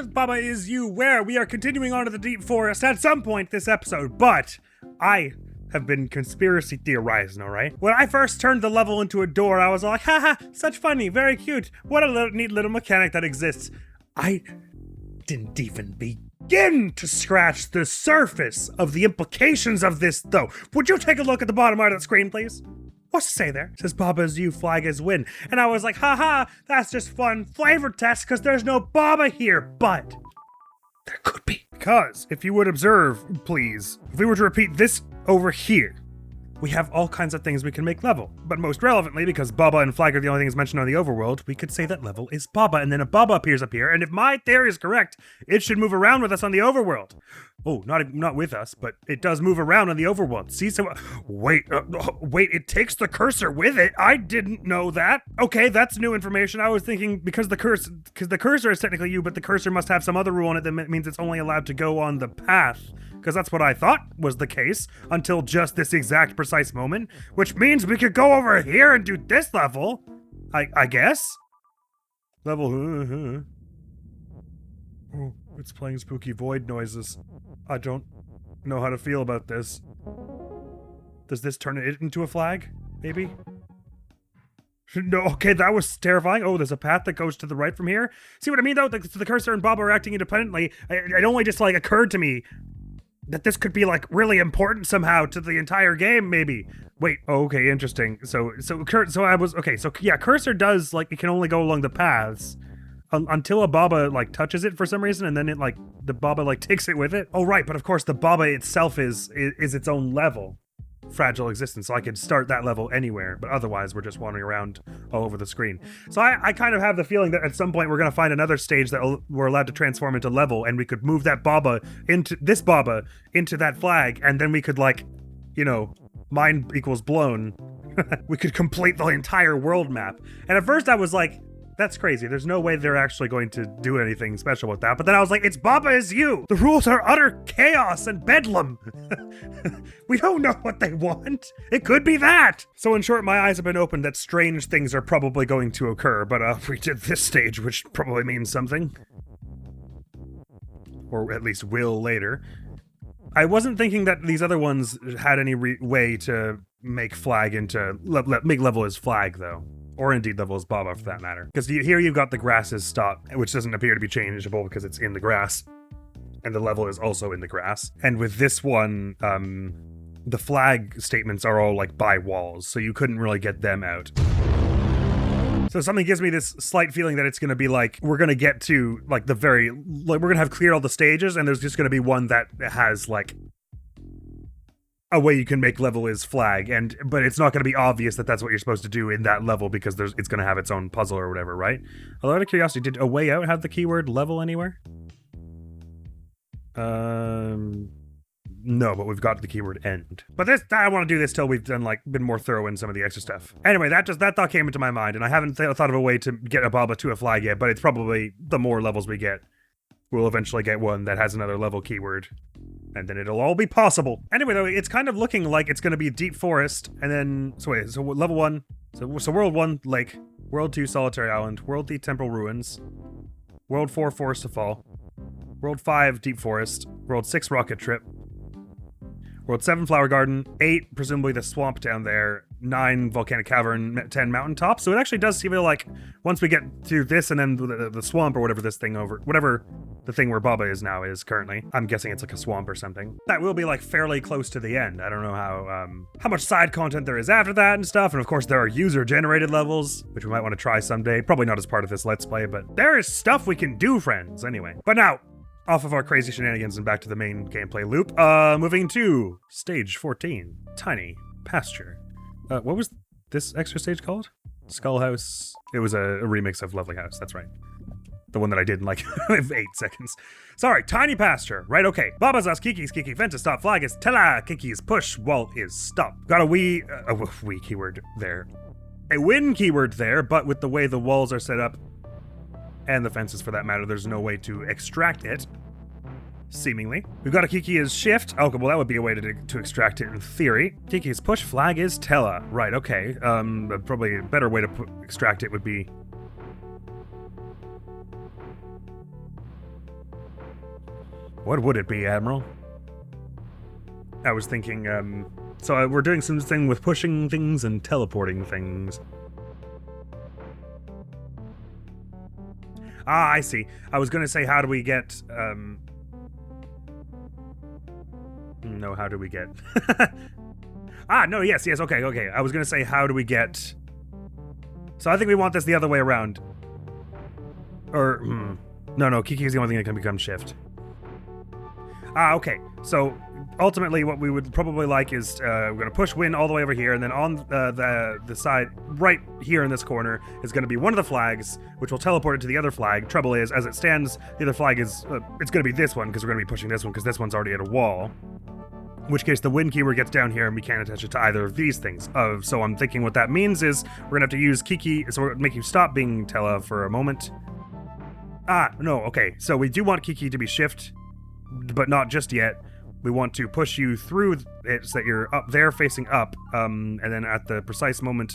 with Baba Is You, where we are continuing on to the deep forest at some point this episode, but I have been conspiracy theorizing, alright? When I first turned the level into a door, I was like, haha, such funny, very cute, what a neat little mechanic that exists. I didn't even begin to scratch the surface of the implications of this, though. Would you take a look at the bottom right of the screen, please? What's it say there? It says Baba Is You, flag is win. And I was like, haha, that's just fun flavor test because there's no Baba here, but there could be. Because if you would observe, please, if we were to repeat this over here, we have all kinds of things we can make level. But most relevantly, because Baba and flag are the only things mentioned on the overworld, we could say that level is Baba, and then a Baba appears up here, and if my theory is correct, it should move around with us on the overworld. Oh, not with us, but it does move around on the overworld. See, so, wait, it takes the cursor with it? I didn't know that. Okay, that's new information. I was thinking, because the cursor is technically you, but the cursor must have some other rule on it that means it's only allowed to go on the path. Because that's what I thought was the case until just this exact precise moment, which means we could go over here and do this level, I guess? Level, Oh, it's playing spooky void noises. I don't know how to feel about this. Does this turn it into a flag, maybe? No, okay, that was terrifying. Oh, there's a path that goes to the right from here. See what I mean, though? The cursor and Baba are acting independently. It only just, occurred to me that this could be, really important somehow to the entire game, maybe. Wait, okay, interesting. So cursor does, it can only go along the paths until a Baba, touches it for some reason, and then the Baba, takes it with it. Oh, right, but of course the Baba itself is its own level. Fragile existence, so I could start that level anywhere, but otherwise we're just wandering around all over the screen. So I kind of have the feeling that at some point we're going to find another stage that we're allowed to transform into level, and we could move that Baba into that flag, and then we could mind equals blown. We could complete the entire world map. And at first I was like, that's crazy. There's no way they're actually going to do anything special with that. But then I was like, it's Baba Is You. The rules are utter chaos and bedlam. We don't know what they want. It could be that. So in short, my eyes have been opened that strange things are probably going to occur. But we did this stage, which probably means something. Or at least will later. I wasn't thinking that these other ones had any way to make flag into... make level as flag, though. Or indeed level as Baba, for that matter. Because here you've got the grasses stop, which doesn't appear to be changeable because it's in the grass. And the level is also in the grass. And with this one, the flag statements are all by walls, so you couldn't really get them out. So something gives me this slight feeling that it's going to be we're going to get to we're going to have cleared all the stages, and there's just going to be one that has a way you can make level is flag, but it's not going to be obvious that that's what you're supposed to do in that level because it's going to have its own puzzle or whatever, right? Although out of curiosity, did A Way Out have the keyword level anywhere? No, but we've got the keyword end. But I want to do this till we've done been more thorough in some of the extra stuff. Anyway, that thought came into my mind, and I haven't thought of a way to get a Baba to a flag yet, but it's probably the more levels we get, we'll eventually get one that has another level keyword. And then it'll all be possible. Anyway, though, it's kind of looking like it's going to be deep forest, and then... So level 1... So World 1, Lake. World 2, Solitary Island. World 3, Temple Ruins. World 4, Forest to Fall. World 5, Deep Forest. World 6, Rocket Trip. World 7, Flower Garden. 8, presumably the swamp down there. 9, Volcanic Cavern. 10, Mountaintop. So it actually does feel like once we get through this and then the swamp or whatever this thing whatever the thing where Baba is now is currently. I'm guessing it's a swamp or something. That will be fairly close to the end. I don't know how much side content there is after that and stuff. And of course there are user-generated levels, which we might want to try someday. Probably not as part of this Let's Play, but there is stuff we can do, friends. Anyway. But now, off of our crazy shenanigans and back to the main gameplay loop. Moving to stage 14, Tiny Pasture. What was this extra stage called? Skull House. It was a remix of Lovely House, that's right. The one that I did in 8 seconds. Sorry, Tiny Pasture. Right, okay. Baba's us, Kiki's Kiki, Vent to stop, flag is Tella, Kiki's push, wall is stop. Got a wee keyword there. A win keyword there, but with the way the walls are set up, and the fences for that matter, there's no way to extract it. Seemingly. We've got a Kiki is shift. Oh, well, that would be a way to extract it in theory. Kiki's push, flag is Tella. Right, okay. Probably a better way to extract it would be... What would it be, Admiral? I was thinking, so we're doing something with pushing things and teleporting things. Ah, I see. I was gonna say, how do we get, no, how do we get... Ah, no, yes, okay. I was gonna say, how do we get... So I think we want this the other way around. Or, no, Kiki is the only thing that can become shift. Ah, okay. So, ultimately, what we would probably like is, we're gonna push Win all the way over here, and then on the side, right here in this corner, is gonna be one of the flags, which will teleport it to the other flag. Trouble is, as it stands, the other flag is, it's gonna be this one, because we're gonna be pushing this one, because this one's already at a wall. In which case the Win keyword gets down here and we can't attach it to either of these things. So I'm thinking what that means is we're gonna have to use Kiki, so we're gonna make you stop being Tela for a moment. Ah, no, okay. So we do want Kiki to be shift, but not just yet. We want to push you through it so that you're up there facing up, and then at the precise moment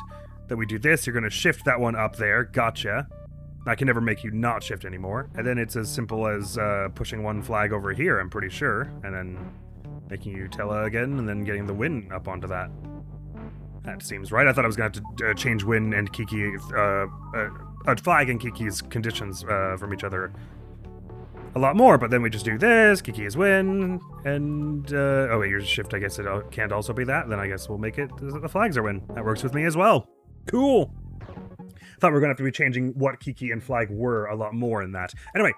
that we do this, you're gonna shift that one up there. Gotcha. I can never make you not shift anymore. And then it's as simple as pushing one flag over here, I'm pretty sure, and then making you Tela again, and then getting the Win up onto that. That seems right. I thought I was going to have to change Win and Kiki, flag and Kiki's conditions from each other a lot more, but then we just do this, Kiki is Win, and, oh wait, yours is shift, I guess it can't also be that, then I guess we'll make it the flags are Win. That works with me as well. Cool. Thought we were going to have to be changing what Kiki and flag were a lot more in that. Anyway,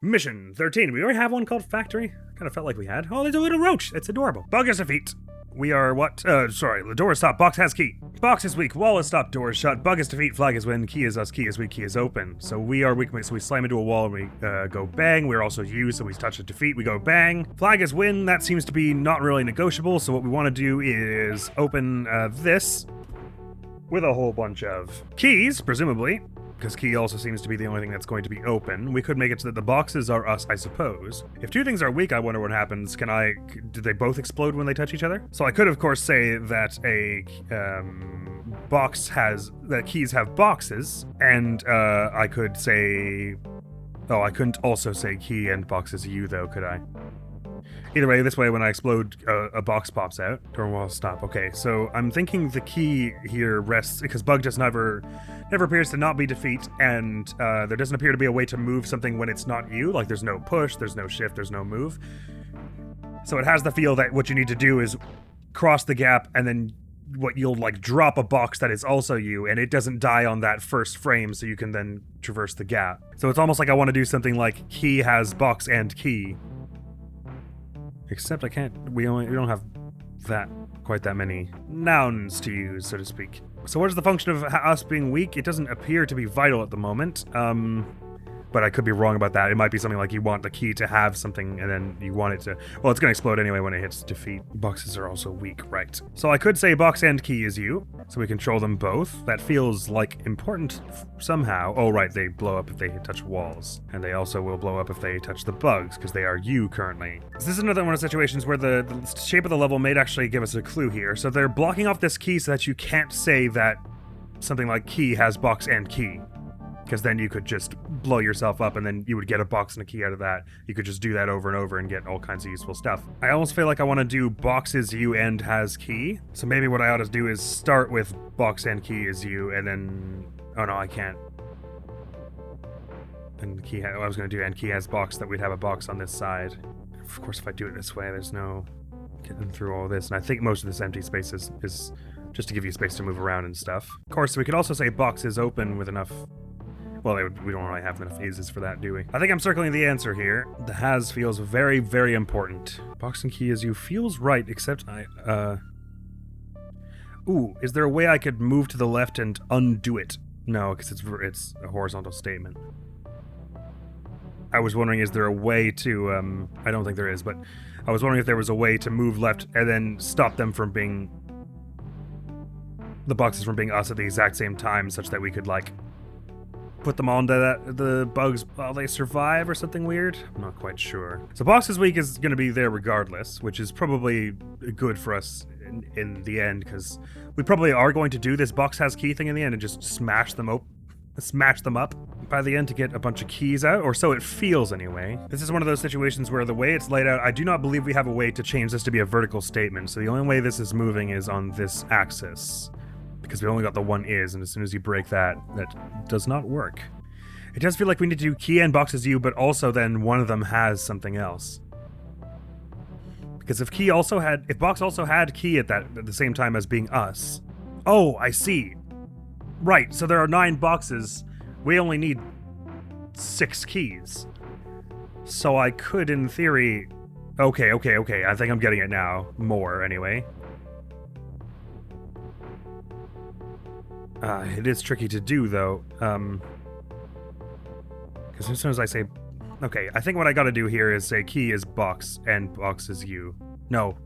Mission 13. We already have one called Factory. Kind of felt like we had. Oh, there's a little roach. It's adorable. Bug is defeat. We are what? Sorry. The door is stopped. Box has key. Box is weak. Wall is stopped. Door is shut. Bug is defeat. Flag is win. Key is us. Key is weak. Key is open. So we are weak. So we slam into a wall and we go bang. We're also you. So we touch a defeat. We go bang. Flag is win. That seems to be not really negotiable. So what we want to do is open this with a whole bunch of keys, presumably. Because key also seems to be the only thing that's going to be open. We could make it so that the boxes are us, I suppose. If two things are weak, I wonder what happens. Do they both explode when they touch each other? So I could, of course, say that that keys have boxes, and I could say... Oh, I couldn't also say key and box is you, though, could I? Either way, this way, when I explode, a box pops out. Door wall stop. Okay, so I'm thinking the key here rests, because bug just never appears to not be defeat, and there doesn't appear to be a way to move something when it's not you. Like, there's no push, there's no shift, there's no move. So it has the feel that what you need to do is cross the gap, and then you'll, like, drop a box that is also you, and it doesn't die on that first frame, so you can then traverse the gap. So it's almost like I want to do something like key has box and key. Except I can't, we don't have quite that many nouns to use, so to speak. So what is the function of us being weak? It doesn't appear to be vital at the moment. But I could be wrong about that. It might be something like you want the key to have something and then you want it to... Well, it's going to explode anyway when it hits defeat. Boxes are also weak, right. So I could say box and key is you, so we control them both. That feels like important somehow. Oh, right, they blow up if they touch walls. And they also will blow up if they touch the bugs, because they are you currently. So this is another one of the situations where the shape of the level may actually give us a clue here. So they're blocking off this key so that you can't say that something like key has box and key. Because then you could just blow yourself up and then you would get a box and a key out of that. You could just do that over and over and get all kinds of useful stuff. I almost feel like I want to do box is you and has key. So maybe what I ought to do is start with box and key is you and then... Oh no, I can't. And the key, I was going to do and key has box, that we'd have a box on this side. Of course, if I do it this way, there's no getting through all this. And I think most of this empty space is just to give you space to move around and stuff. Of course, we could also say box is open with enough... Well, we don't really have enough phases for that, do we? I think I'm circling the answer here. The has feels very, very important. Box and key as you feels right, except Ooh, is there a way I could move to the left and undo it? No, because it's a horizontal statement. I was wondering, is there a way to, I don't think there is, but I was wondering if there was a way to move left and then stop them from being... the boxes from being us at the exact same time, such that we could, like... put them onto the bugs while they survive or something weird? I'm not quite sure. So box is weak is going to be there regardless, which is probably good for us in the end, because we probably are going to do this box has key thing in the end and just smash them up by the end to get a bunch of keys out, or so it feels anyway. This is one of those situations where the way it's laid out, I do not believe we have a way to change this to be a vertical statement, so the only way this is moving is on this axis, because we only got the one is, and as soon as you break that, that does not work. It does feel like we need to do key and box as you, but also then one of them has something else. Because if box also had key at the same time as being us. Oh, I see. Right, so there are 9 boxes. We only need 6 keys. So I could, in theory... Okay. I think I'm getting it now. More, anyway. It is tricky to do, though. Because as soon as I say... Okay, I think what I gotta do here is say key is box, and box is you. No.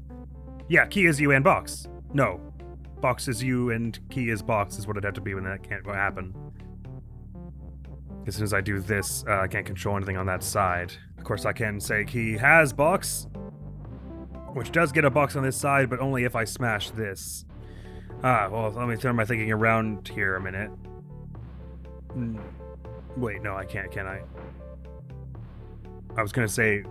Yeah, key is you and box. No. Box is you and key is box is what it'd have to be when that can't happen. As soon as I do this, I can't control anything on that side. Of course, I can say key has box, which does get a box on this side, but only if I smash this. Well, let me turn my thinking around here a minute. Wait, no, I can't, can I? I was gonna say,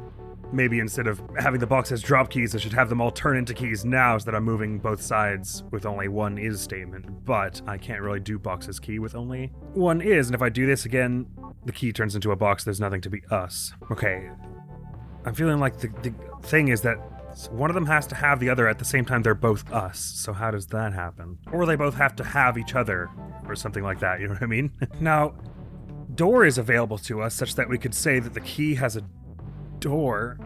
maybe instead of having the box as drop keys, I should have them all turn into keys now so that I'm moving both sides with only one is statement, but I can't really do box as key with only one is, and if I do this again, the key turns into a box, there's nothing to be us. Okay, I'm feeling like the thing is that one of them has to have the other at the same time they're both us, so how does that happen? Or they both have to have each other, or something like that, you know what I mean? Now, door is available to us such that we could say that the key has a door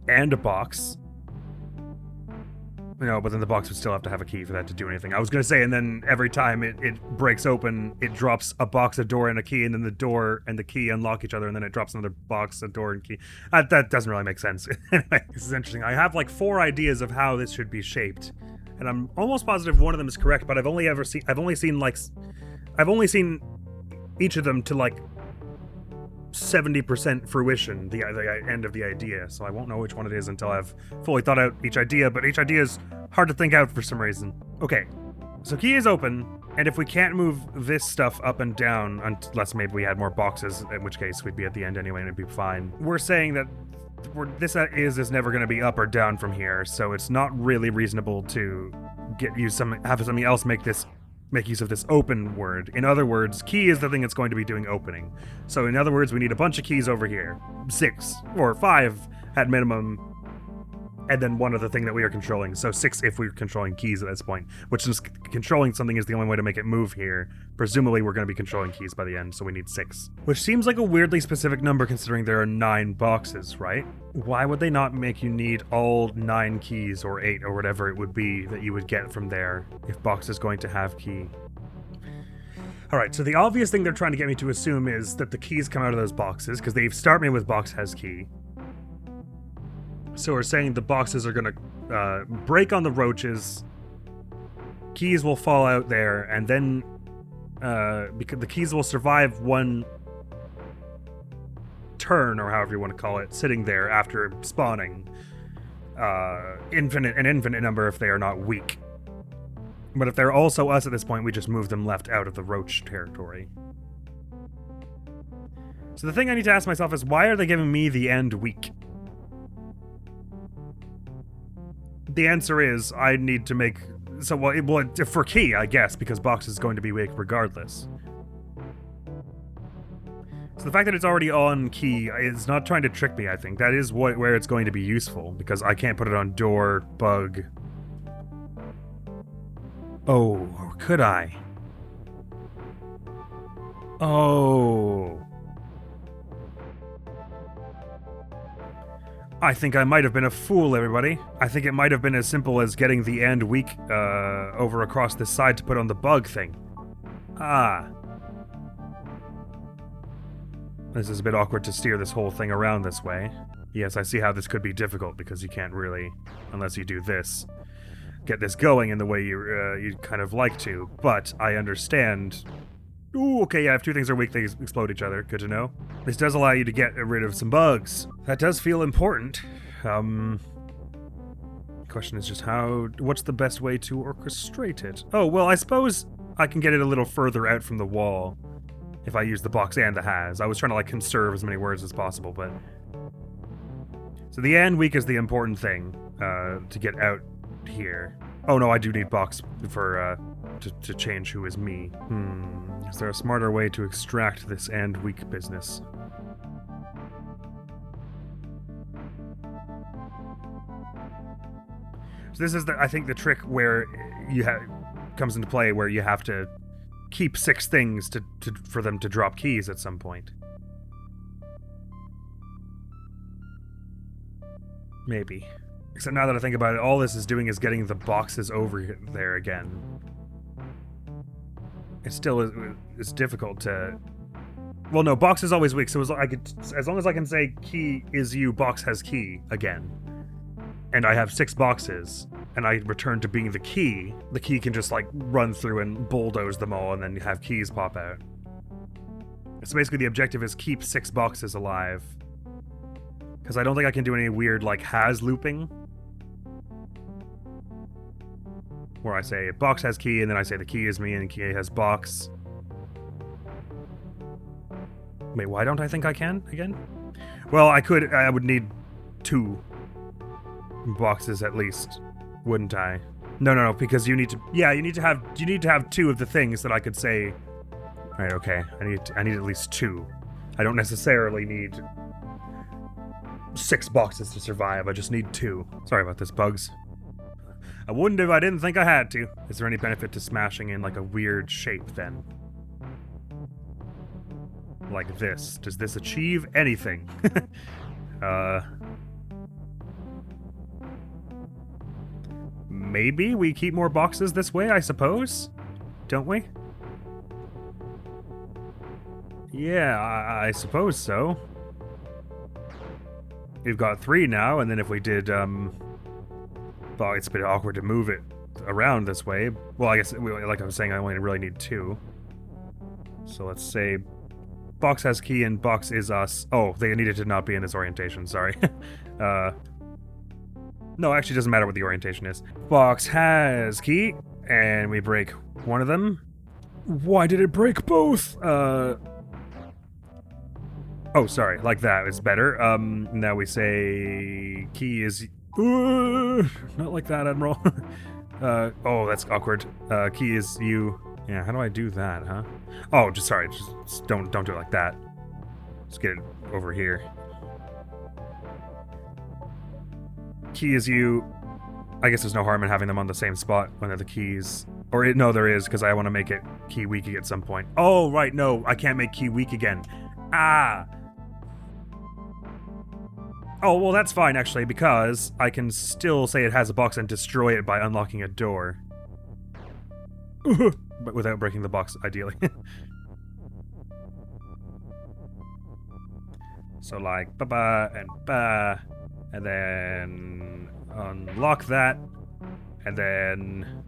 and a box. No, but then the box would still have to have a key for that to do anything. I was going to say, and then every time it breaks open, it drops a box, a door, and a key, and then the door and the key unlock each other, and then it drops another box, a door, and key. That doesn't really make sense. Anyway, this is interesting. I have like 4 ideas of how this should be shaped, and I'm almost positive one of them is correct, but I've only seen each of them to like 70% fruition, the end of the idea, so I won't know which one it is until I've fully thought out each idea, but each idea is hard to think out for some reason. Okay, so key is open, and if we can't move this stuff up and down, unless maybe we had more boxes, in which case we'd be at the end anyway and it'd be fine, we're saying that this is never going to be up or down from here, so it's not really reasonable to have something else make use of this open word. In other words, key is the thing that's going to be doing opening. So in other words, we need a bunch of keys over here. 6 or 5 at minimum, and then one other thing that we are controlling. So 6 if we're controlling keys at this point, which is controlling something is the only way to make it move here. Presumably we're going to be controlling keys by the end, so we need 6. Which seems like a weirdly specific number considering there are 9 boxes, right? Why would they not make you need all 9 keys or 8 or whatever it would be that you would get from there if box is going to have key? Alright, so the obvious thing they're trying to get me to assume is that the keys come out of those boxes, because they start me with box has key. So we're saying the boxes are going to break on the roaches, keys will fall out there, and then because the keys will survive one turn, or however you want to call it, sitting there after spawning. An infinite number if they are not weak. But if they're also us at this point, we just move them left out of the roach territory. So the thing I need to ask myself is, why are they giving me the end weak? The answer is, I need to make... So, well, for key, I guess, because box is going to be weak regardless. So the fact that it's already on key is not trying to trick me, I think. That is where it's going to be useful, because I can't put it on door, bug... Oh, or could I? Oh... I think I might have been a fool, everybody. I think it might have been as simple as getting the and weak over across this side to put on the bug thing. Ah. This is a bit awkward to steer this whole thing around this way. Yes, I see how this could be difficult, because you can't really, unless you do this, get this going in the way you'd kind of like to, but I understand. Ooh, okay, yeah, if 2 things are weak, they explode each other. Good to know. This does allow you to get rid of some bugs. That does feel important. Question is just what's the best way to orchestrate it? Oh, well, I suppose I can get it a little further out from the wall. if I use the box and the has. I was trying to like conserve as many words as possible, but... So the and weak is the important thing to get out here. Oh no, I do need box for to change who is me. Is there a smarter way to extract this and weak business? So this is, I think, the trick where you comes into play, where you have to keep 6 things for them to drop keys at some point. Maybe. Except now that I think about it, all this is doing is getting the boxes over there again. It still is difficult to... Well, no, box is always weak, so as long as I can say key is you, box has key again, and I have 6 boxes, and I return to being the key can just like run through and bulldoze them all and then have keys pop out. So basically the objective is keep 6 boxes alive. Because I don't think I can do any weird like has looping. Where I say box has key and then I say the key is me and key has box. Wait, why don't I think I can again? Well, I would need 2 boxes at least, wouldn't I? No, because you need to have 2 of the things that I could say. Right, okay. I need at least 2. I don't necessarily need 6 boxes to survive. I just need 2. Sorry about this, bugs. I wouldn't if I didn't think I had to. Is there any benefit to smashing in like a weird shape then? Like this. Does this achieve anything? Maybe we keep more boxes this way, I suppose? Don't we? Yeah, I suppose so. We've got 3 now, and then if we did, well, it's a bit awkward to move it around this way. Well, I guess, like I was saying, I only really need 2. So let's say box has key and box is us. Oh, they needed to not be in this orientation, sorry. No, actually, it doesn't matter what the orientation is. Box has key, and we break one of them. Why did it break both? Oh, sorry, like that is better. Now we say key is... not like that, Admiral. Oh, that's awkward. Key is you. Yeah, how do I do that, huh? Oh, just don't do it like that. Just get it over here. Key is you. I guess there's no harm in having them on the same spot when they're the keys. Or, no, there is, because I want to make it key weak at some point. Oh, right, no, I can't make key weak again. Ah! Oh, well, that's fine, actually, because I can still say it has a box and destroy it by unlocking a door. But without breaking the box, ideally. So, like, ba-ba and ba, and then unlock that, and then...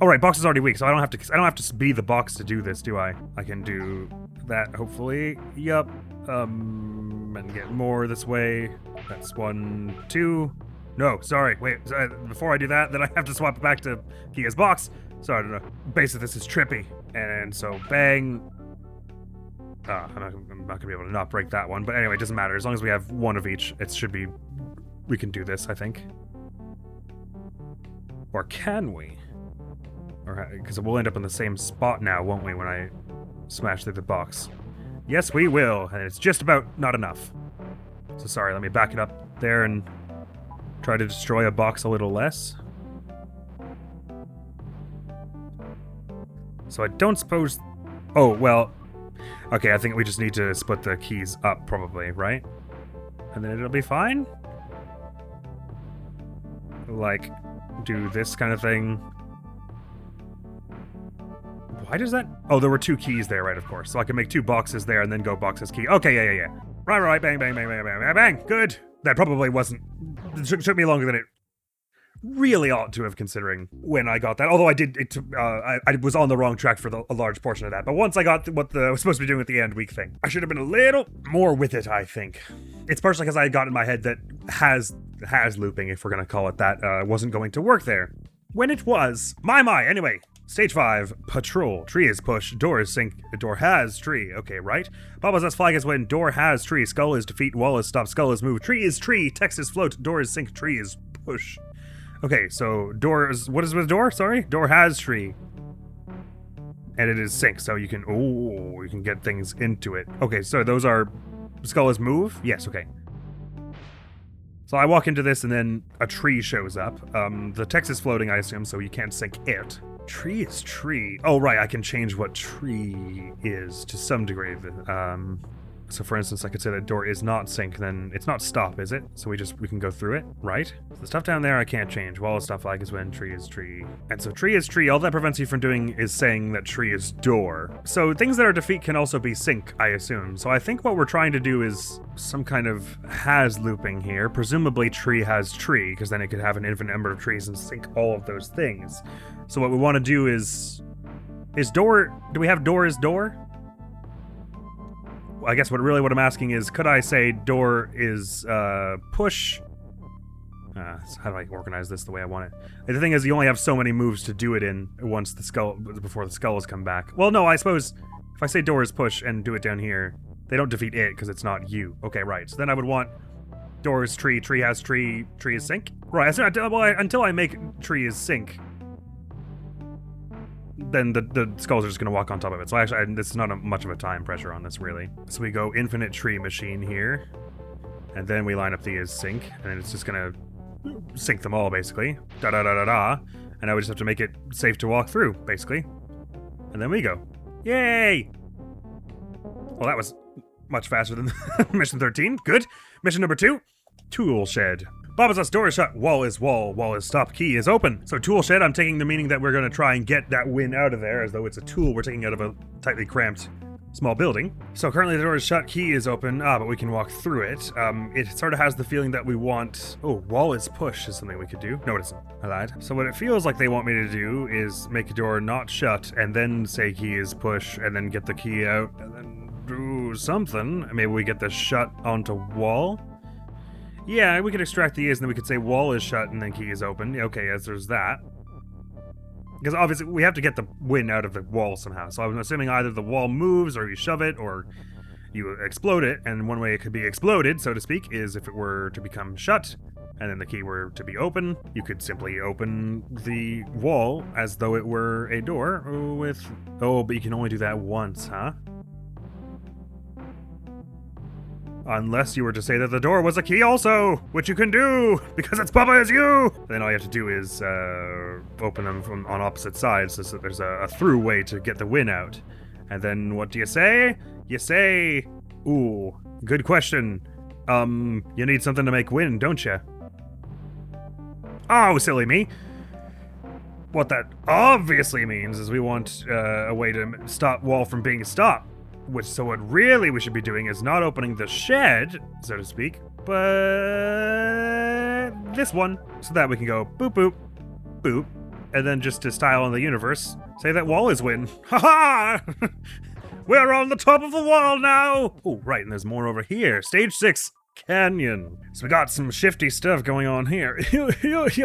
Oh, right, box is already weak, so I don't have to be the box to do this, do I? I can do that, hopefully. Yup. And get more this way. That's 1, 2. No, sorry, wait. Before I do that, then I have to swap it back to key as box. So I don't know. Basically, this is trippy. And so, bang. I'm not gonna be able to not break that one. But anyway, it doesn't matter. As long as we have 1 of each, it should be... We can do this, I think. Or can we? Or because we'll end up in the same spot now, won't we, when I smash through the box? Yes, we will. And it's just about not enough. So sorry, let me back it up there and try to destroy a box a little less. So I don't suppose... Oh, well... Okay, I think we just need to split the keys up, probably, right? And then it'll be fine? Like, do this kind of thing. Why does that... Oh, there were 2 keys there, right, of course. So I can make 2 boxes there and then go boxes key. Okay, yeah. Right, bang, bang, bang, bang, bang, bang, bang. Good. That probably wasn't... It took me longer than it really ought to have, considering when I got that. Although I was on the wrong track for a large portion of that. But once I got what I was supposed to be doing with the end week thing, I should have been a little more with it, I think. It's partially because I got in my head that has looping, if we're going to call it that, wasn't going to work there. When it was. My, anyway. Stage 5, patrol. Tree is push, door is sink, door has tree. Okay, right? Baba's us flag is win, door has tree, skull is defeat, wall is stop, skull is move, tree is tree, text is float, door is sink, tree is push. Okay, so door is, what is with door? Sorry? Door has tree. And it is sink, so you can, you can get things into it. Okay, so those are, skull is move? Yes, okay. So I walk into this and then a tree shows up. The text is floating, I assume, so you can't sink it. Tree is tree. Oh, right, I can change what tree is to some degree. So for instance, I could say that door is not sink, then it's not stop, is it? So we can go through it, right? So the stuff down there I can't change. Wall is stop, flag is when, tree is tree. And so tree is tree, all that prevents you from doing is saying that tree is door. So things that are defeat can also be sink, I assume. So I think what we're trying to do is some kind of has looping here. Presumably tree has tree, because then it could have an infinite number of trees and sink all of those things. So what we want to do is door, do we have door is door? I guess what I'm asking is, could I say door is push? So how do I organize this the way I want it? The thing is, you only have so many moves to do it in once before the skull has come back. Well, no, I suppose if I say door is push and do it down here, they don't defeat it because it's not you. Okay, right. So then I would want door is tree, tree has tree, tree is sink. Right. So until I make tree is sink, then the skulls are just going to walk on top of it. So actually, this is not much of a time pressure on this, really. So we go infinite tree machine here, and then we line up the is sync, and then it's just going to sync them all, basically. Da-da-da-da-da. And now we just have to make it safe to walk through, basically. And then we go. Yay! Well, that was much faster than mission 13. Good. Mission number 2, tool shed. Baba's us door is shut, wall is stop, key is open. So tool shed, I'm taking the meaning that we're going to try and get that win out of there, as though it's a tool we're taking out of a tightly cramped small building. So currently the door is shut, key is open, but we can walk through it. It sort of has the feeling that we want, wall is push is something we could do. No, it isn't. I lied. So what it feels like they want me to do is make a door not shut, and then say key is push, and then get the key out, and then do something. Maybe we get the shut onto wall? Yeah, we could extract the is, and then we could say wall is shut, and then key is open. Okay, as there's that. Because obviously, we have to get the win out of the wall somehow. So I'm assuming either the wall moves, or you shove it, or you explode it. And one way it could be exploded, so to speak, is if it were to become shut, and then the key were to be open, you could simply open the wall as though it were a door with... Oh, but you can only do that once, huh? Unless you were to say that the door was a key also, which you can do, because it's Baba is you! Then all you have to do is open them from on opposite sides so that there's a through way to get the win out. And then what do you say? You say, ooh, good question. You need something to make win, don't you? Oh, silly me. What that obviously means is we want a way to stop wall from being stopped. So what really we should be doing is not opening the shed, so to speak, but this one, so that we can go boop, boop, boop, and then just to style in the universe, say that wall is win. Ha-ha! We're on the top of the wall now! Oh, right, and there's more over here. Stage 6, canyon. So we got some shifty stuff going on here.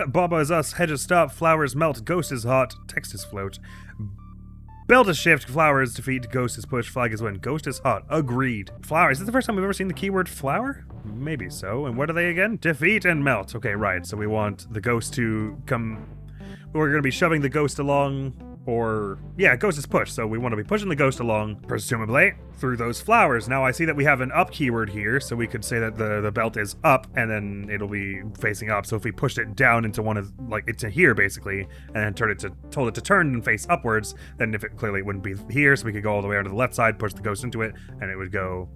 Baba is us, hedges stop, flowers melt, ghost is hot, text is float. Belt is shift, flower is defeat, ghost is push, flag is win, ghost is hot. Agreed. Flower. Is this the first time we've ever seen the keyword flower? Maybe so. And what are they again? Defeat and melt. Okay, right. So we want the ghost to come... We're going to be shoving the ghost along, or... Yeah, ghost is push, so we want to be pushing the ghost along, presumably, through those flowers. Now I see that we have an up keyword here, so we could say that the belt is up, and then it'll be facing up. So if we pushed it down into one of, like, into here, basically, and then told it to turn and face upwards, then if it clearly wouldn't be here, so we could go all the way onto the left side, push the ghost into it, and it would go...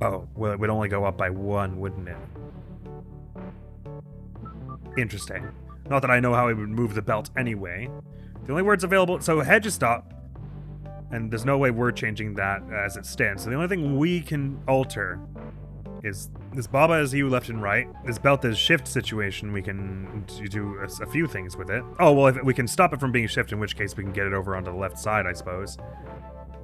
Oh, well, it would only go up by one, wouldn't it? Interesting. Not that I know how it would move the belt anyway. The only words available... So hedge is stop. And there's no way we're changing that as it stands. So the only thing we can alter is this Baba is you left and right. This belt is shift situation. We can do a few things with it. Oh, well, if we can stop it from being shift, in which case we can get it over onto the left side, I suppose.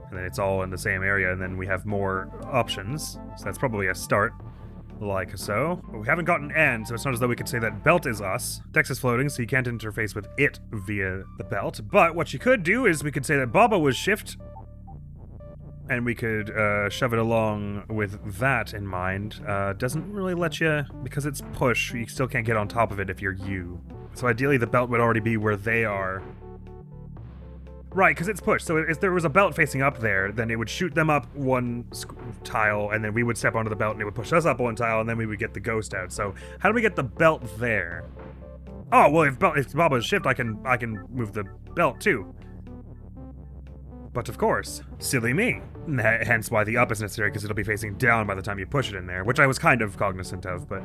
And then it's all in the same area, and then we have more options. So that's probably a start. like so. But we haven't gotten end, so it's not as though we could say that belt is us. Dex is floating, so you can't interface with it via the belt. But what you could do is we could say that Baba was shift, and we could shove it along with that in mind. Doesn't really let you, because it's push, you still can't get on top of it if you're you. So ideally the belt would already be where they are. Right, because it's push. So if there was a belt facing up there, then it would shoot them up one tile, and then we would step onto the belt, and it would push us up one tile, and then we would get the ghost out. So how do we get the belt there? Oh, well, if Baba's shift, I can move the belt too. But of course, silly me. Hence why the up is necessary, because it'll be facing down by the time you push it in there, which I was kind of cognizant of, but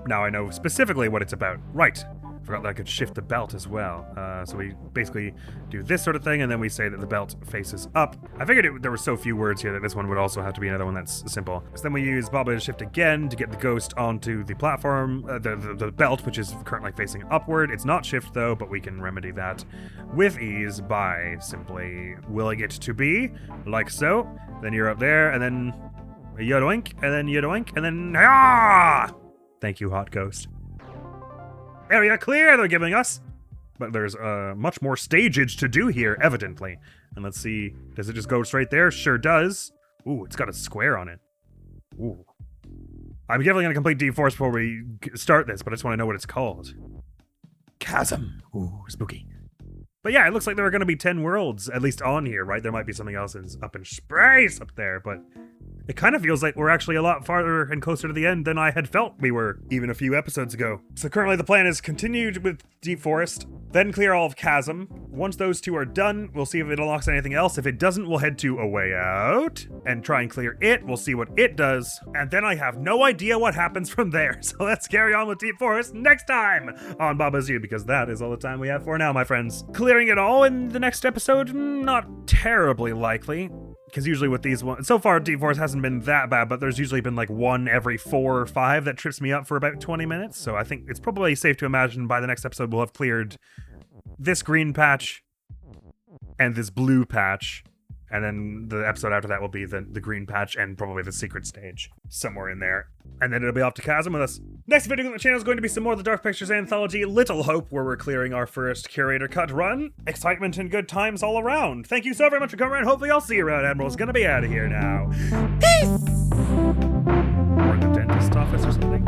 now I know specifically what it's about. Right. Forgot that I could shift the belt as well. So we basically do this sort of thing, and then we say that the belt faces up. I figured there were so few words here that this one would also have to be another one that's simple. So then we use Baba to shift again to get the ghost onto the platform, the belt, which is currently facing upward. It's not shift though, but we can remedy that with ease by simply willing it to be, like so. Then you're up there, and then a yodoink, and then yodoink, and then ah! Thank you, hot ghost. Area clear, they're giving us. But there's much more stageage to do here, evidently. And let's see, does it just go straight there? Sure does. Ooh, it's got a square on it. Ooh. I'm definitely going to complete D-Force before we start this, but I just want to know what it's called. Chasm. Ooh, spooky. But yeah, it looks like there are going to be 10 worlds, at least on here, right? There might be something else up in space up there, but it kind of feels like we're actually a lot farther and closer to the end than I had felt we were even a few episodes ago. So currently the plan is continued with Deep Forest, then clear all of Chasm. Once those two are done, we'll see if it unlocks anything else. If it doesn't, we'll head to A Way Out and try and clear it. We'll see what it does. And then I have no idea what happens from there. So let's carry on with Deep Forest next time on Baba's U, because that is all the time we have for now, my friends. Clearing it all in the next episode, not terribly likely. Because usually with these ones, so far Deep Force hasn't been that bad, but there's usually been like one every 4 or 5 that trips me up for about 20 minutes. So I think it's probably safe to imagine by the next episode we'll have cleared this green patch and this blue patch. And then the episode after that will be the green patch and probably the secret stage somewhere in there. And then it'll be off to Chasm with us. Next video on the channel is going to be some more of the Dark Pictures anthology, Little Hope, where we're clearing our first curator cut run. Excitement and good times all around. Thank you so very much for coming around. Hopefully I'll see you around. Admiral's gonna be out of here now. Peace! Or at the dentist office or something.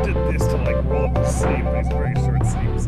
Did this to like roll up the sleeve, these very short sleeves.